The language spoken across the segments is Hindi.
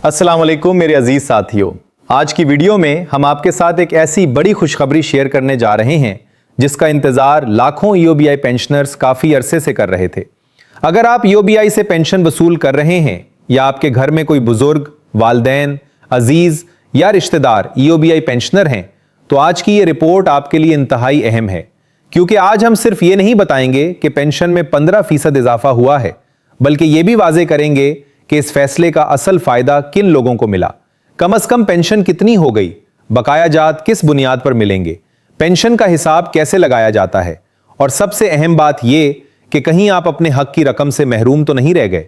अस्सलाम वालेकुम मेरे अजीज साथियों, आज की वीडियो में हम आपके साथ एक ऐसी बड़ी खुशखबरी शेयर करने जा रहे हैं जिसका इंतजार लाखों ईओबीआई पेंशनर्स काफी अरसे से कर रहे थे। अगर आप ईओबीआई से पेंशन वसूल कर रहे हैं या आपके घर में कोई बुजुर्ग, वालिदैन, अजीज या रिश्तेदार ईओबीआई पेंशनर हैं, तो आज की ये रिपोर्ट आपके लिए इंतहाई अहम है, क्योंकि आज हम सिर्फ ये नहीं बताएंगे कि पेंशन में 15% इजाफा हुआ है, बल्कि ये भी वाजे करेंगे कि इस फैसले का असल फायदा किन लोगों को मिला, कम से कम पेंशन कितनी हो गई, बकाया जात किस बुनियाद पर मिलेंगे, पेंशन का हिसाब कैसे लगाया जाता है, और सबसे अहम बात यह कि कहीं आप अपने हक की रकम से महरूम तो नहीं रह गए।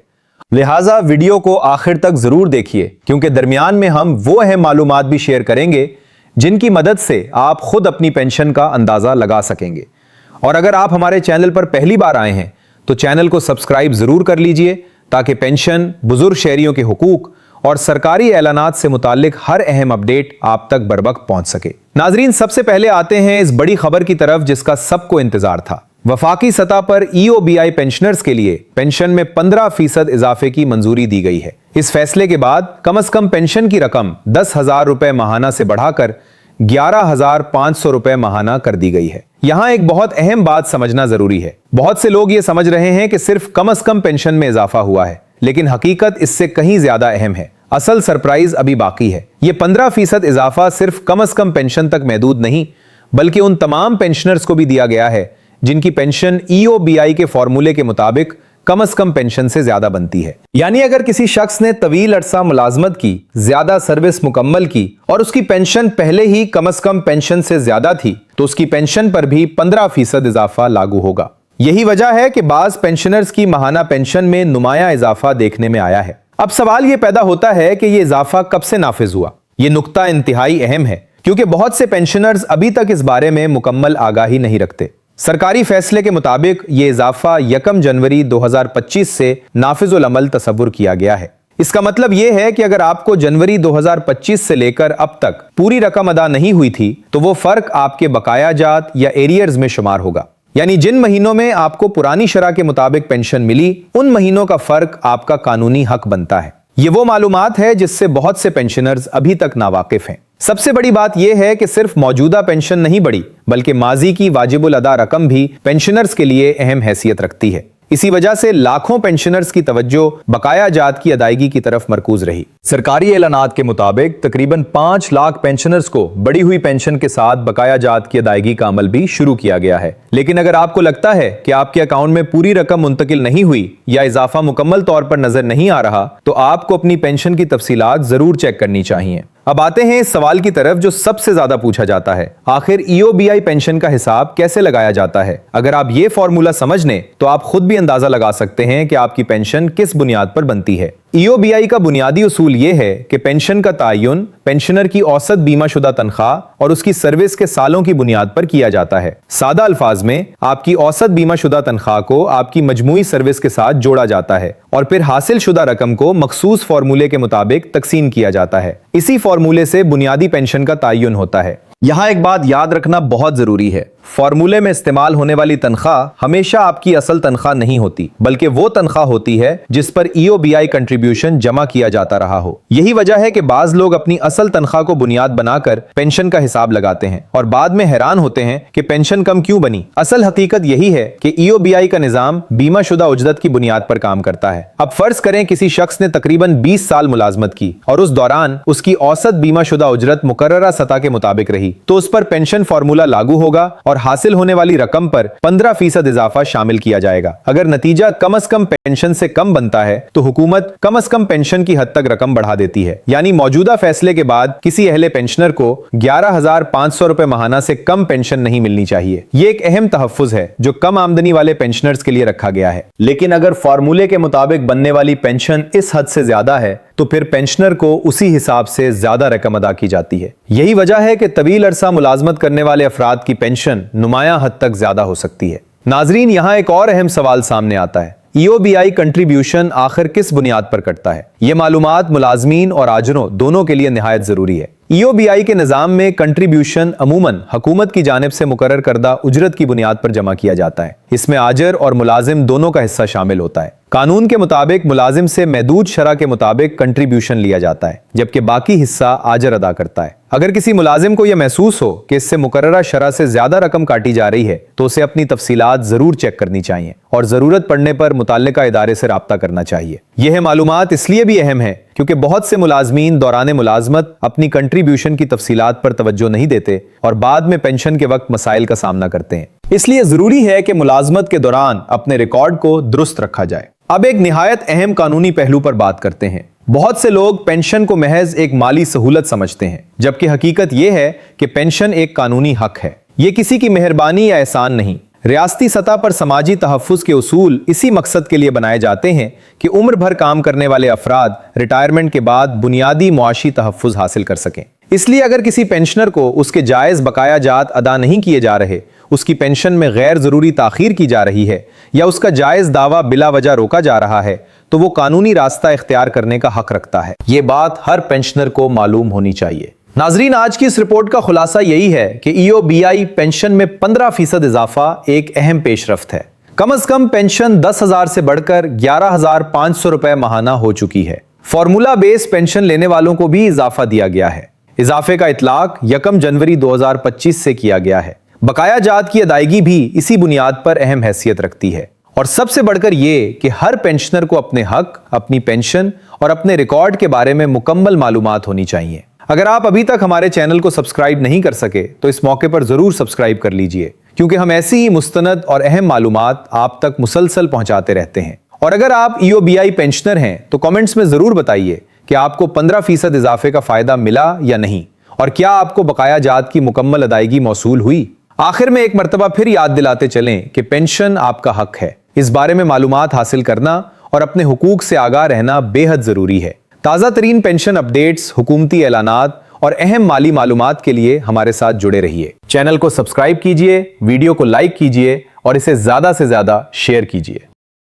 लिहाजा वीडियो को आखिर तक जरूर देखिए, क्योंकि दरमियान में हम वो अहम मालूमात भी शेयर करेंगे जिनकी मदद से आप खुद अपनी पेंशन का अंदाजा लगा सकेंगे। और अगर आप हमारे चैनल पर पहली बार आए हैं तो चैनल को सब्सक्राइब जरूर कर लीजिए, ताकि पेंशन, बुजुर्ग शहरियों के हुकूक और सरकारी ऐलानात से मुताल्लिक हर अहम अपडेट आप तक बरवक्त पहुंच सके। नाजरीन, सबसे पहले आते हैं इस बड़ी खबर की तरफ जिसका सबको इंतजार था। वफाकी सतह पर ईओबीआई पेंशनर्स के लिए पेंशन में 15% इजाफे की मंजूरी दी गई है। इस फैसले के बाद कम से कम पेंशन की रकम 10,000 रुपए माहाना से बढ़ाकर 11,500 रुपए माहाना कर दी गई है। यहां एक बहुत अहम बात समझना जरूरी है। बहुत से लोग ये समझ रहे हैं कि सिर्फ कम से कम पेंशन में इजाफा हुआ है, लेकिन हकीकत इससे कहीं ज्यादा अहम है। असल सरप्राइज अभी बाकी है। ये 15% इजाफा सिर्फ कम से कम पेंशन तक महदूद नहीं, बल्कि उन तमाम पेंशनर्स को भी दिया गया है जिनकी पेंशन ईओबीआई के फॉर्मूले के मुताबिक कम से कम पेंशन से ज्यादा बनती है। यानी अगर किसी शख्स ने तवील अरसा मुलाजमत की, ज्यादा सर्विस मुकम्मल की और उसकी पेंशन पहले ही कम से कम पेंशन से ज्यादा थी, तो उसकी पेंशन पर भी 15% इजाफा लागू होगा। यही वजह है कि बाज पेंशनर्स की माहाना पेंशन में नुमाया इजाफा देखने में आया है। अब सवाल यह पैदा होता है कि यह इजाफा कब से नाफिज हुआ। यह नुक्ता इंतहाई अहम है, क्योंकि बहुत से पेंशनर्स अभी तक इस बारे में मुकम्मल आगाही नहीं रखते। सरकारी फैसले के मुताबिक यह इजाफा 1 जनवरी 2025 से नाफिजुल अमल तस्वुर किया गया है। इसका मतलब यह है कि अगर आपको जनवरी 2025 से लेकर अब तक पूरी रकम अदा नहीं हुई थी, तो वो फर्क आपके बकाया जात या एरियर्स में शुमार होगा। यानी जिन महीनों में आपको पुरानी शरह के मुताबिक पेंशन मिली, उन महीनों का फर्क आपका कानूनी हक बनता है। ये वो मालूमात है जिससे बहुत से पेंशनर्स अभी तक नावाकिफ हैं। सबसे बड़ी बात यह है कि सिर्फ मौजूदा पेंशन नहीं बढ़ी, बल्कि माजी की वाजिबुल अदा रकम भी पेंशनर्स के लिए अहम हैसियत रखती है। इसी वजह से लाखों पेंशनर्स की तवज्जो बकाया जात की अदायगी की तरफ मरकूज रही। सरकारी ऐलानात के मुताबिक तकरीबन 5 लाख पेंशनर्स को बढ़ी हुई पेंशन के साथ बकाया जात की अदायगी का अमल भी शुरू किया गया है। लेकिन अगर आपको लगता है कि आपके अकाउंट में पूरी रकम मुंतकिल नहीं हुई या इजाफा मुकम्मल तौर पर नजर नहीं आ रहा, तो आपको अपनी पेंशन की तफसीलात जरूर चेक करनी चाहिए। अब आते हैं इस सवाल की तरफ जो सबसे ज्यादा पूछा जाता है, आखिर ईओबीआई पेंशन का हिसाब कैसे लगाया जाता है। अगर आप ये फॉर्मूला समझ लें तो आप खुद भी अंदाजा लगा सकते हैं कि आपकी पेंशन किस बुनियाद पर बनती है। ईओबीआई का बुनियादी उसूल यह है कि पेंशन का तायुन पेंशनर की औसत बीमाशुदा तनख्वाह और उसकी सर्विस के सालों की बुनियाद पर किया जाता है। सादा अल्फाज में आपकी औसत बीमाशुदा तनख्वाह को आपकी मजमूई सर्विस के साथ जोड़ा जाता है और फिर हासिल शुदा रकम को मखसूस फॉर्मूले के मुताबिक तकसीम किया जाता है। इसी फॉर्मूले से बुनियादी पेंशन का तायुन होता है। यहां एक बात याद रखना बहुत जरूरी है, फॉर्मूले में इस्तेमाल होने वाली तनख्वाह हमेशा आपकी असल तनख्वाह नहीं होती, बल्कि वो तनख्वाह होती है जिस पर ईओबीआई कंट्रीब्यूशन जमा किया जाता रहा हो। यही वजह है कि बाज लोग अपनी असल तनख्वाह को बुनियाद बनाकर पेंशन का हिसाब लगाते हैं और बाद में हैरान होते हैं कि पेंशन कम क्यों बनी। असल हकीकत यही है कि ईओबीआई का निजाम बीमाशुदा उजरत की बुनियाद पर काम करता है। अब फर्ज करें किसी शख्स ने तकरीबन 20 साल मुलाजमत की और उस दौरान उसकी औसत बीमाशुदा उजरत मुकर्ररा सतह के मुताबिक रही, तो उस पर पेंशन फॉर्मूला लागू होगा और हासिल होने वाली रकम पर 15% इजाफा शामिल किया जाएगा। अगर नतीजा कम से कम पेंशन से कम बनता है तो हुकूमत कम से कम पेंशन की हद तक रकम बढ़ा देती है। यानी मौजूदा फैसले के बाद किसी अहले पेंशनर को 11,500 रुपए माहाना से कम पेंशन नहीं मिलनी चाहिए। ये एक अहम तहफ्फुज है जो कम आमदनी वाले पेंशनर्स के लिए रखा गया है। लेकिन अगर फॉर्मूले के मुताबिक बनने वाली पेंशन इस हद से ज्यादा है तो फिर पेंशनर को उसी हिसाब से ज्यादा रकम अदा की जाती है। यही वजह है कि तवील अरसा मुलाजमत करने वाले अफराद की पेंशन नुमाया हद तक ज्यादा हो सकती है। नाजरीन, यहां एक और अहम सवाल सामने आता है, ईओबीआई कंट्रीब्यूशन आखिर किस बुनियाद पर कटता है। यह मालूमात मुलाजमीन और आजरों दोनों के लिए निहायत जरूरी है। ईओबीआई के निजाम में कंट्रीब्यूशन अमूमन हुकूमत की जानिब से मुकर्रर करदा उजरत की बुनियाद पर जमा किया जाता है। इसमें आजर और मुलाजिम दोनों का हिस्सा शामिल होता है। कानून के मुताबिक मुलाजिम से महदूद शरह के मुताबिक कंट्रीब्यूशन लिया जाता है, जबकि बाकी हिस्सा आजर अदा करता है। अगर किसी मुलाजिम को यह महसूस हो कि इससे मुकर्ररा शरह से ज्यादा रकम काटी जा रही है तो उसे अपनी तफसीलात जरूर चेक करनी चाहिए और जरूरत पड़ने पर मुताल्लिका इदारे से राब्ता करना चाहिए। यह मालूमात इसलिए भी अहम है क्योंकि बहुत से मुलाजमीन दौरान मुलाजमत अपनी कंट्रीब्यूशन की तफसीलात पर तवज्जो नहीं देते और बाद में पेंशन के वक्त मसाइल का सामना करते हैं। इसलिए जरूरी है कि मुलाजमत के दौरान अपने रिकॉर्ड को दुरुस्त रखा जाए। अब एक निहायत अहम कानूनी पहलू पर बात करते हैं। बहुत से लोग पेंशन को महज एक माली सहूलत समझते हैं, जबकि हकीकत यह है कि पेंशन एक कानूनी हक है। यह किसी की मेहरबानी या एहसान नहीं। रियासती सतह पर समाजी तहफ़्फ़ुज़ के उसूल इसी मकसद के लिए बनाए जाते हैं कि उम्र भर काम करने वाले अफराद रिटायरमेंट के बाद बुनियादी मुआशी तहफ़्फ़ुज़ हासिल कर सकें। इसलिए अगर किसी पेंशनर को उसके जायज़ बकाया जात अदा नहीं किए जा रहे, उसकी पेंशन में गैर ज़रूरी ताख़ीर की जा रही है या उसका जायज़ दावा बिला वजह रोका जा रहा है तो वो कानूनी रास्ता इख्तियार करने का हक रखता है। ये बात हर पेंशनर को मालूम होनी चाहिए। नाजरीन, आज की इस रिपोर्ट का खुलासा यही है कि EOBI पेंशन में 15% इजाफा एक अहम पेशरफ्त है। कम अज कम पेंशन 10,000 से बढ़कर 11,500 रुपए माहाना हो चुकी है। फॉर्मूला बेस पेंशन लेने वालों को भी इजाफा दिया गया है। इजाफे का इतलाक 1 जनवरी 2025 से किया गया है। बकाया जात की अदायगी भी इसी बुनियाद पर अहम हैसियत रखती है। और सबसे बढ़कर यह कि हर पेंशनर को अपने हक, अपनी पेंशन और अपने रिकॉर्ड के बारे में मुकम्मल मालूमात होनी चाहिए। अगर आप अभी तक हमारे चैनल को सब्सक्राइब नहीं कर सके तो इस मौके पर जरूर सब्सक्राइब कर लीजिए, क्योंकि हम ऐसी ही मुस्तनद और अहम मालूमात आप तक मुसलसल पहुंचाते रहते हैं। और अगर आप EOBI पेंशनर हैं तो कमेंट्स में जरूर बताइए कि आपको 15% इजाफे का फायदा मिला या नहीं, और क्या आपको बकाया जात की मुकम्मल अदायगी मौसूल हुई। आखिर में एक मरतबा फिर याद दिलाते चलें कि पेंशन आपका हक है। इस बारे में मालूमात हासिल करना और अपने हुकूक से आगाह रहना बेहद जरूरी है। ताज़ा तरीन पेंशन अपडेट्स, हुकूमती ऐलानात और अहम माली मालूमात के लिए हमारे साथ जुड़े रहिए। चैनल को सब्सक्राइब कीजिए, वीडियो को लाइक कीजिए और इसे ज्यादा से ज्यादा शेयर कीजिए।